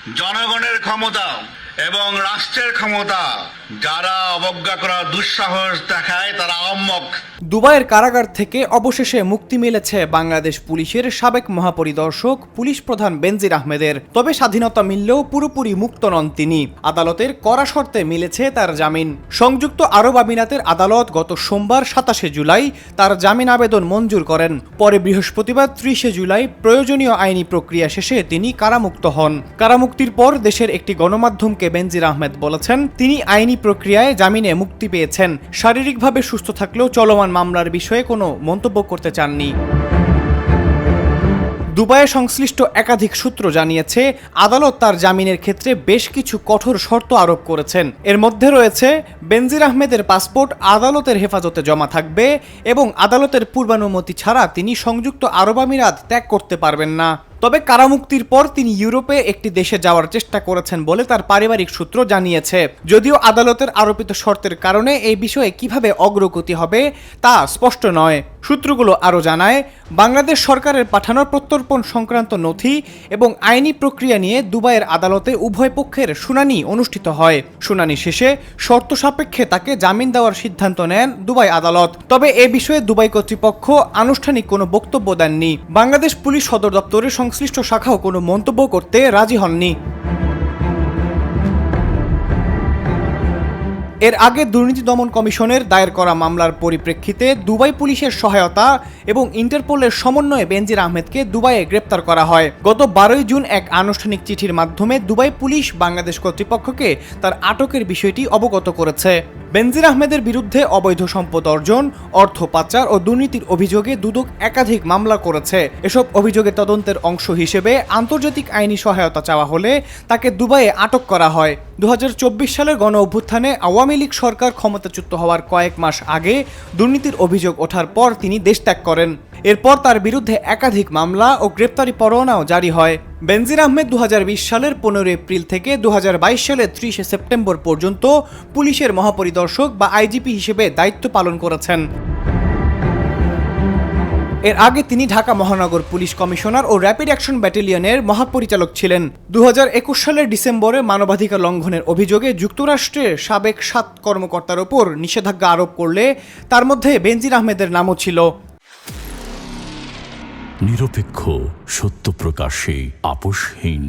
জনগণের ক্ষমতা এবং রাষ্ট্রের ক্ষমতা যারা অবজ্ঞা করার দুঃসাহস দেখায় তারা আহম্মক। দুবাইয়ের কারাগার থেকে অবশেষে মুক্তি মিলেছে বাংলাদেশ পুলিশের সাবেক মহাপরিদর্শক পুলিশ প্রধান বেনজির আহমেদের। তবে স্বাধীনতা মিললেও পুরোপুরি মুক্ত নন তিনি। আদালতের কড়া শর্তে মিলেছে তার জামিন। সংযুক্ত আরব আমিরাতের আদালত গত সোমবার 27 জুলাই তার জামিন আবেদন মঞ্জুর করেন। পরে বৃহস্পতিবার 30 জুলাই প্রয়োজনীয় আইনি প্রক্রিয়া শেষে তিনি কারামুক্ত হন। কারামুক্তির পর দেশের একটি গণমাধ্যমকে বেনজির আহমেদ বলেছেন, তিনি আইনি প্রক্রিয়ায় জামিনে মুক্তি পেয়েছেন। শারীরিকভাবে সুস্থ থাকলেও চলমান মামলার বিষয়ে কোনো মন্তব্য করতে চাননি। দুবাইয়ে সংশ্লিষ্ট একাধিক সূত্র জানিয়েছে, আদালত তার জামিনের ক্ষেত্রে বেশ কিছু কঠোর শর্ত আরোপ করেছেন। এর মধ্যে রয়েছে বেনজির আহমেদের পাসপোর্ট আদালতের হেফাজতে জমা থাকবে এবং আদালতের পূর্বানুমতি ছাড়া তিনি সংযুক্ত আরব আমিরাত ত্যাগ করতে পারবেন না। তবে কারামুক্তির পর তিনি ইউরোপে একটি দেশে যাওয়ার চেষ্টা করেছেন বলে তার পারিবারিক সূত্র জানিয়েছে। যদিও আদালতের আরোপিত শর্তের কারণে এই বিষয়ে কিভাবে অগ্রগতি হবে তা স্পষ্ট নয়। সূত্রগুলো আরও জানায়, বাংলাদেশ সরকারের পাঠানো প্রত্যর্পণ সংক্রান্ত নথি এবং আইনি প্রক্রিয়া নিয়ে দুবাইয়ের আদালতে উভয় পক্ষের শুনানি অনুষ্ঠিত হয়। শুনানি শেষে শর্ত সাপেক্ষে তাকে জামিন দেওয়ার সিদ্ধান্ত নেন দুবাই আদালত। তবে এ বিষয়ে দুবাই কর্তৃপক্ষ আনুষ্ঠানিক কোনো বক্তব্য দেননি। বাংলাদেশ পুলিশ সদর দপ্তরের সংশ্লিষ্ট শাখাও কোনো মন্তব্য করতে রাজি হননি। এর আগে দুর্নীতি দমন কমিশনের দায়ের করা মামলার পরিপ্রেক্ষিতে দুবাই পুলিশের সহায়তা এবং ইন্টারপোলের সমন্বয়ে বেনজির আহমেদকে দুবাইয়ে গ্রেপ্তার করা হয়। গত 12 জুন এক আনুষ্ঠানিক চিঠির মাধ্যমে দুবাই পুলিশ বাংলাদেশ কর্তৃপক্ষকে তার আটকের বিষয়টি অবগত করেছে। বেনজির আহমেদের বিরুদ্ধে অবৈধ সম্পদ অর্জন, অর্থ পাচার ও দুর্নীতির অভিযোগে দুদক একাধিক মামলা করেছে। এসব অভিযোগের তদন্তের অংশ হিসেবে আন্তর্জাতিক আইনি সহায়তা চাওয়া হলে তাকে দুবাইয়ে আটক করা হয়। 2024 সালের গণ অভ্যুত্থানে আওয়ামী লীগ সরকার ক্ষমতাচ্যুত হওয়ার কয়েক মাস আগে দুর্নীতির অভিযোগ ওঠার পর তিনি দেশ ত্যাগ করেন। এরপর তার বিরুদ্ধে একাধিক মামলা ও গ্রেপ্তারি পরোয়ানাও জারি হয়। বেনজির আহমেদ 2020 সালের 15 এপ্রিল থেকে 2022 সালের 30 সেপ্টেম্বর পর্যন্ত পুলিশের মহাপরিদর্শক বা আইজিপি হিসেবে দায়িত্ব পালন করেছেন। এর আগে তিনি ঢাকা মহানগর পুলিশ কমিশনার ও র্যাপিড অ্যাকশন ব্যাটালিয়নের মহাপরিচালক ছিলেন। 2021 সালের ডিসেম্বরে মানবাধিকার লঙ্ঘনের অভিযোগে যুক্তরাষ্ট্রের সাবেক 7 কর্মকর্তার ওপর নিষেধাজ্ঞা আরোপ করলে তার মধ্যে বেনজির আহমেদের নামও ছিল। নিরপেক্ষ, সত্য প্রকাশে আপোষহীন।